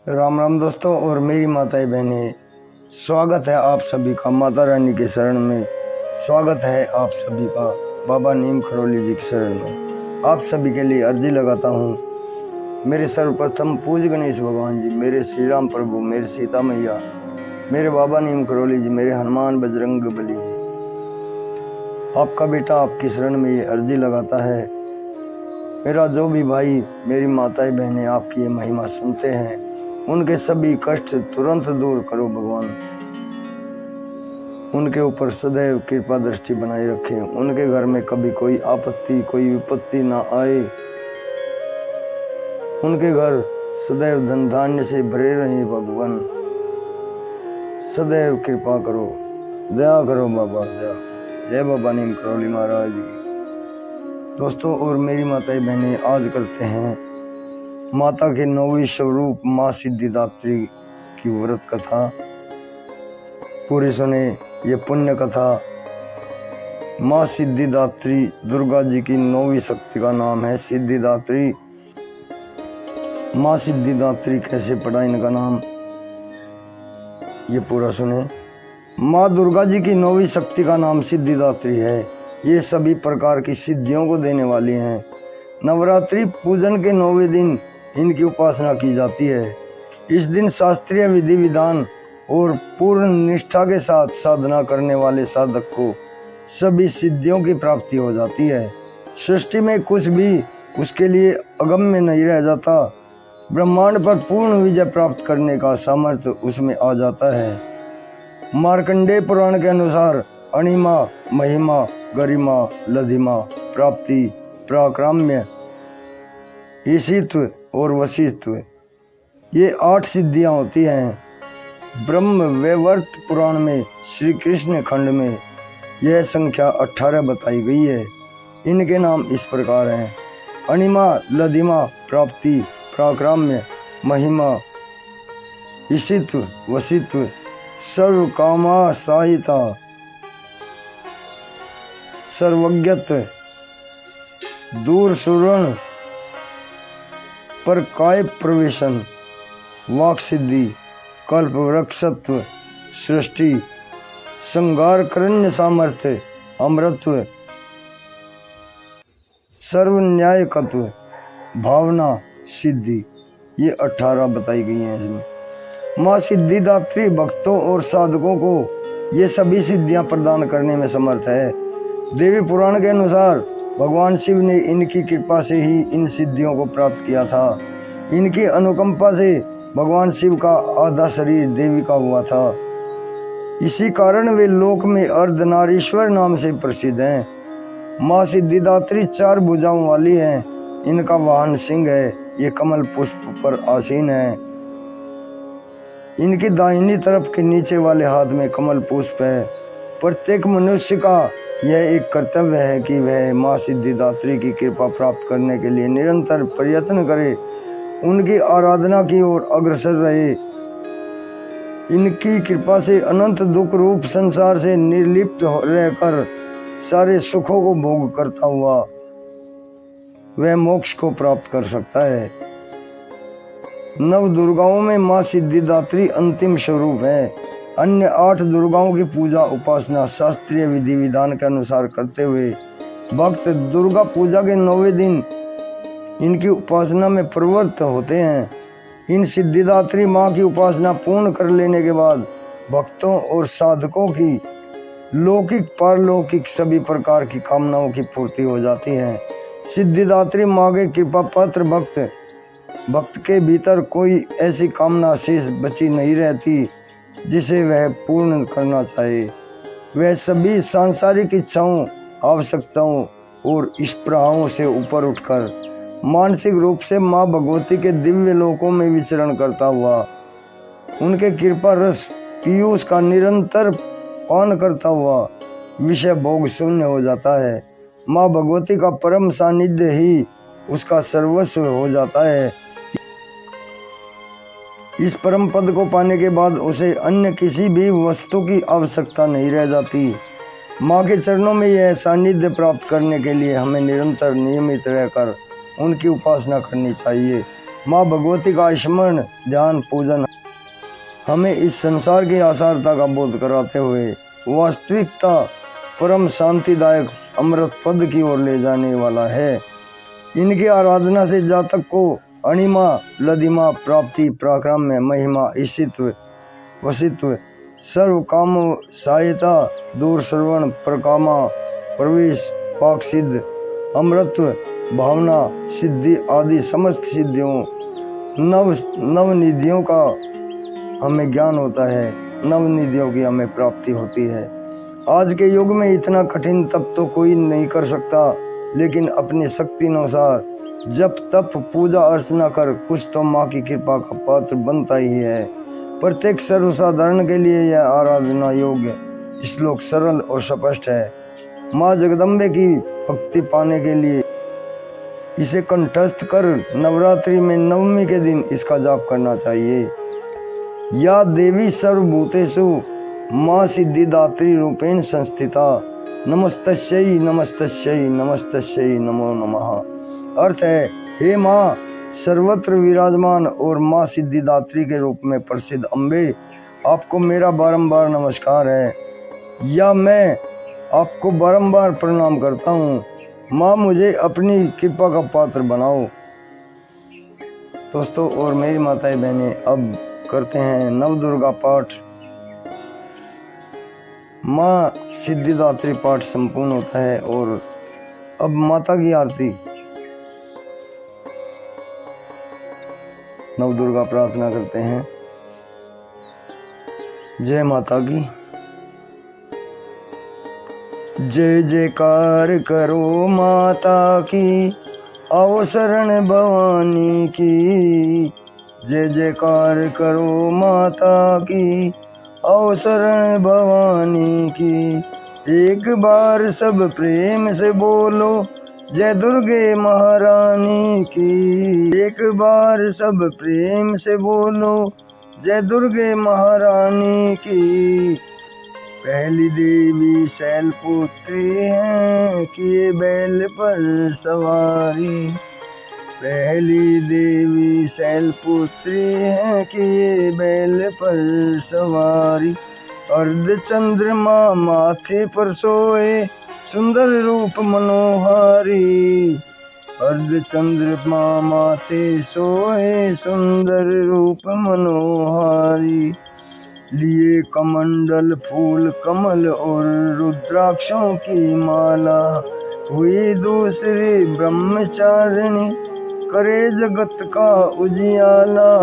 राम राम दोस्तों और मेरी माताएं बहनें, स्वागत है आप सभी का माता रानी के शरण में। स्वागत है आप सभी का बाबा नीम खरोली जी के शरण में। आप सभी के लिए अर्जी लगाता हूँ। मेरे सर्वप्रथम पूज्य गणेश भगवान जी, मेरे श्री राम प्रभु, मेरे सीता मैया, मेरे बाबा नीम खरोली जी, मेरे हनुमान बजरंग बली जी, आपका बेटा आपकी शरण में ये अर्जी लगाता है। मेरा जो भी भाई, मेरी माताएं बहनें आपकी ये महिमा सुनते हैं, उनके सभी कष्ट तुरंत दूर करो भगवान। उनके ऊपर सदैव कृपा दृष्टि बनाए रखें। उनके घर में कभी कोई आपत्ति, कोई विपत्ति ना आए। उनके घर सदैव धन धान्य से भरे रहे भगवान। सदैव कृपा करो, दया करो बाबा, दया। जय बाबा नीम खरोली महाराज जी। दोस्तों और मेरी माताएं बहनें, आज करते हैं माता के 9वें स्वरूप माँ सिद्धिदात्री की व्रत कथा। पूरी सुने ये पुण्य कथा। माँ सिद्धिदात्री दुर्गा जी की 9वीं शक्ति का नाम है सिद्धिदात्री। माँ सिद्धिदात्री कैसे पड़ा इनका नाम, ये पूरा सुने। माँ दुर्गा जी की 9वीं शक्ति का नाम सिद्धिदात्री है। ये सभी प्रकार की सिद्धियों को देने वाली हैं। नवरात्रि पूजन के 9वें दिन इनकी उपासना की जाती है। इस दिन शास्त्रीय विधि विधान और पूर्ण निष्ठा के साथ साधना करने वाले साधक को सभी सिद्धियों की प्राप्ति हो जाती है। सृष्टि में कुछ भी उसके लिए अगम्य नहीं रह जाता। ब्रह्मांड पर पूर्ण विजय प्राप्त करने का सामर्थ्य उसमें आ जाता है। मार्कंडेय पुराण के अनुसार अणिमा, महिमा, गरिमा, लधिमा, प्राप्ति, पराक्रम्य, ईशित्व और वशिष्ठत्व, ये 8 सिद्धियां होती हैं। ब्रह्म वैवर्त पुराण में श्री कृष्ण खंड में यह संख्या 18 बताई गई है। इनके नाम इस प्रकार हैं: अणिमा, लधिमा, प्राप्ति, पराक्रम्य, महिमा, ईशित्व, वशिष्ठत्व, सर्व कामा सहिता, सर्वज्ञत्व, दूर सुरण, पर काय प्रवेशन, वाक सिद्धि, कल्प वृक्षत्व, सृष्टि, संगार करण्य सामर्थ्य, अमृतत्व, सर्व न्यायकत्व, भावना, सिद्धि, ये 18 बताई गई हैं इसमें। माँ सिद्धिदात्री भक्तों और साधकों को ये सभी सिद्धियां प्रदान करने में समर्थ है। देवी पुराण के अनुसार भगवान शिव ने इनकी कृपा से ही इन सिद्धियों को प्राप्त किया था। इनकी अनुकंपा से भगवान शिव का आधा शरीर देवी का हुआ था। इसी कारण वे लोक में अर्धनारीश्वर नाम से प्रसिद्ध हैं। माँ सिद्धिदात्री 4 भुजाओं वाली हैं। इनका वाहन सिंह है। ये कमल पुष्प पर आसीन है। इनकी दाहिनी तरफ के नीचे वाले हाथ में कमल पुष्प है। प्रत्येक मनुष्य का यह एक कर्तव्य है कि वह माँ सिद्धिदात्री की कृपा प्राप्त करने के लिए निरंतर प्रयत्न करे, उनकी आराधना की ओर अग्रसर रहे। इनकी कृपा से अनंत दुख रूप संसार से निर्लिप्त रहकर सारे सुखों को भोग करता हुआ वह मोक्ष को प्राप्त कर सकता है। 9 दुर्गाओं में माँ सिद्धिदात्री अंतिम स्वरूप है। अन्य 8 दुर्गाओं की पूजा उपासना शास्त्रीय विधि विधान के अनुसार करते हुए भक्त दुर्गा पूजा के 9वें दिन इनकी उपासना में प्रवृत्त होते हैं। इन सिद्धिदात्री माँ की उपासना पूर्ण कर लेने के बाद भक्तों और साधकों की लौकिक पारलौकिक सभी प्रकार की कामनाओं की पूर्ति हो जाती है। सिद्धिदात्री माँ के कृपा पात्र भक्त के भीतर कोई ऐसी कामना शेष बची नहीं रहती जिसे वह पूर्ण करना चाहे। वह सभी सांसारिक इच्छाओं, आवश्यकताओं और स्पृहाओं से ऊपर उठकर मानसिक रूप से माँ भगवती के दिव्य लोकों में विचरण करता हुआ उनके कृपा रस पीयूष का निरंतर पान करता हुआ विषय भोग शून्य हो जाता है। माँ भगवती का परम सानिध्य ही उसका सर्वस्व हो जाता है। इस परम पद को पाने के बाद उसे अन्य किसी भी वस्तु की आवश्यकता नहीं रह जाती। माँ के चरणों में यह सानिध्य प्राप्त करने के लिए हमें निरंतर नियमित रहकर उनकी उपासना करनी चाहिए। माँ भगवती का स्मरण ध्यान पूजन हमें इस संसार की आसारता का बोध कराते हुए वास्तविकता परम शांतिदायक अमृत पद की ओर ले जाने वाला है। इनकी आराधना से जातक को अणिमा लदिमा प्राप्ति पराक्रम महिमा ईशित्व वसित्व सर्व काम सहायता दूर श्रवण प्रकामा प्रवेश पाक सिद्ध अमृतत्व भावना सिद्धि आदि समस्त सिद्धियों नवनिधियों का हमें ज्ञान होता है, नवनिधियों की हमें प्राप्ति होती है। आज के युग में इतना कठिन तप तो कोई नहीं कर सकता, लेकिन अपनी शक्ति अनुसार जप तप पूजा अर्चना कर कुछ तो माँ की कृपा का पात्र बनता ही है। प्रत्येक सर्वसाधारण के लिए यह आराधना योग्य श्लोक सरल और स्पष्ट है। माँ जगदम्बे की भक्ति पाने के लिए इसे कंठस्थ कर नवरात्रि में नवमी के दिन इसका जाप करना चाहिए। या देवी सर्वभूतेषु माँ सिद्धिदात्री रूपेण संस्थिता नमस्तस्यै नमस्तस्यै नमस्तस्यै नमो नमः। अर्थ है, हे माँ सर्वत्र विराजमान और माँ सिद्धिदात्री के रूप में प्रसिद्ध अम्बे, आपको मेरा बारंबार नमस्कार है या मैं आपको बारंबार प्रणाम करता हूँ। माँ मुझे अपनी कृपा का पात्र बनाओ। दोस्तों और मेरी माताएं बहनें, अब करते हैं नवदुर्गा पाठ। माँ सिद्धिदात्री पाठ संपूर्ण होता है और अब माता की आरती। नवदुर्गा प्रार्थना करते हैं। जय माता की। जय जयकार करो माता की, आओ शरण भवानी की। जय जयकार करो माता की, आओ शरण भवानी की। एक बार सब प्रेम से बोलो, जय दुर्गे महारानी की। एक बार सब प्रेम से बोलो, जय दुर्गे महारानी की। पहली देवी शैलपुत्री है, किए बैल पर सवारी। पहली देवी शैलपुत्री है, किए बैल पर सवारी। अर्ध चंद्रमा माथे पर सोए, सुंदर रूप मनोहारी। अर्ध चंद्रमा माथे सोए, सुंदर रूप मनोहारी। लिए कमंडल फूल कमल और रुद्राक्षों की माला। हुई दूसरी ब्रह्मचारिणी, करे जगत का उजियाला।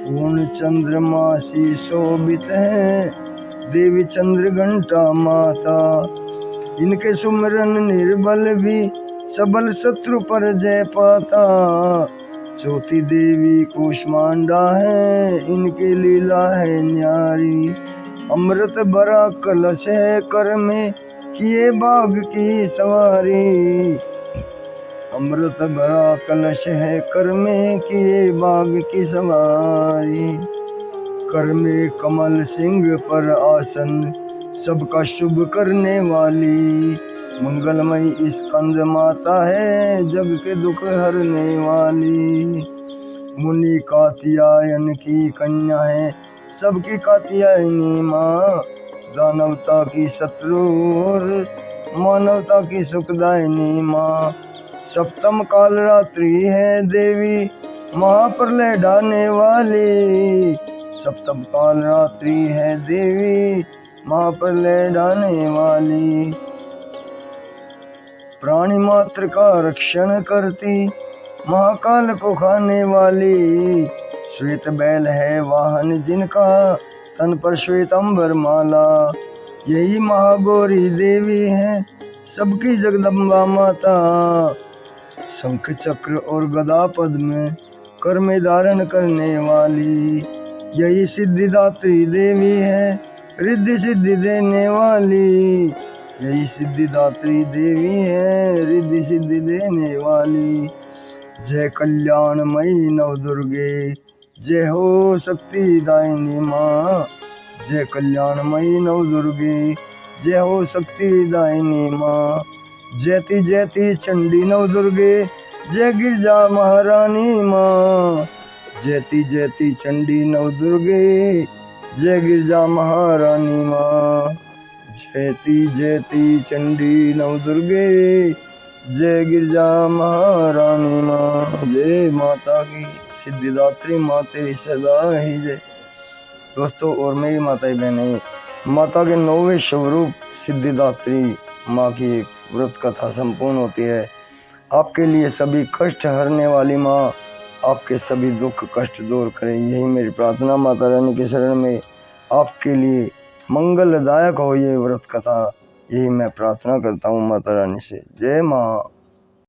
पूर्ण चंद्रमा सी शोभित है, देवी चंद्र घंटा माता। इनके सुमरन निर्बल भी, सबल शत्रु पर जय पाता। चौथी देवी कूष्मांडा है, इनकी लीला है न्यारी। अमृत भरा कलश है कर में, किए बाघ की सवारी। अमृत भरा कलश है कर में, किए बाघ की सवारी। कर में कमल सिंह पर आसन, सबका शुभ करने वाली। मंगलमयी स्कंद माता है, जग के दुख हरने वाली। मुनि कात्यायन की कन्या है, सबकी कात्यायनी माँ। दानवता की शत्रु और मानवता की सुखदायिनी माँ। सप्तम काल रात्रि है देवी, महाप्रलय ढाने वाली। सप्तम काल रात्रि है देवी, महाप्रलय ढाने वाली। प्राणी मात्र का रक्षण करती, महाकाल को खाने वाली। श्वेत बैल है वाहन जिनका, तन पर श्वेत अंबर माला। यही महागौरी देवी है, सबकी जगदम्बा माता। शंख चक्र और गदा पद में कर में धारण करने वाली। यही सिद्धिदात्री देवी है, रिद्धि सिद्धि देने वाली। यही सिद्धिदात्री देवी है, रिद्धि सिद्धि देने वाली। जय कल्याणमयी नवदुर्गे, जय हो शक्ति दायिनी माँ। जय कल्याणमयी नवदुर्गे, जय हो शक्ति दायिनी माँ। जयति जयति चंडी नवदुर्गे, जय गिरजा महारानी माँ, जयती जयती चंडी नव दुर्गे। जय गिरजा महारानी माँ, जयती जयती चंडी नव दुर्गे। जय गिरजा महारानी माँ, जय माता की सिद्धिदात्री माते सदा ही जय। दोस्तों और मेरी माताएं बहनें, माता के 9वें स्वरूप सिद्धिदात्री माँ की एक व्रत कथा संपूर्ण होती है। आपके लिए सभी कष्ट हरने वाली माँ आपके सभी दुख कष्ट दूर करे, यही मेरी प्रार्थना माता रानी की शरण में। आपके लिए मंगलदायक हो ये व्रत कथा, यही मैं प्रार्थना करता हूँ माता रानी से। जय माँ।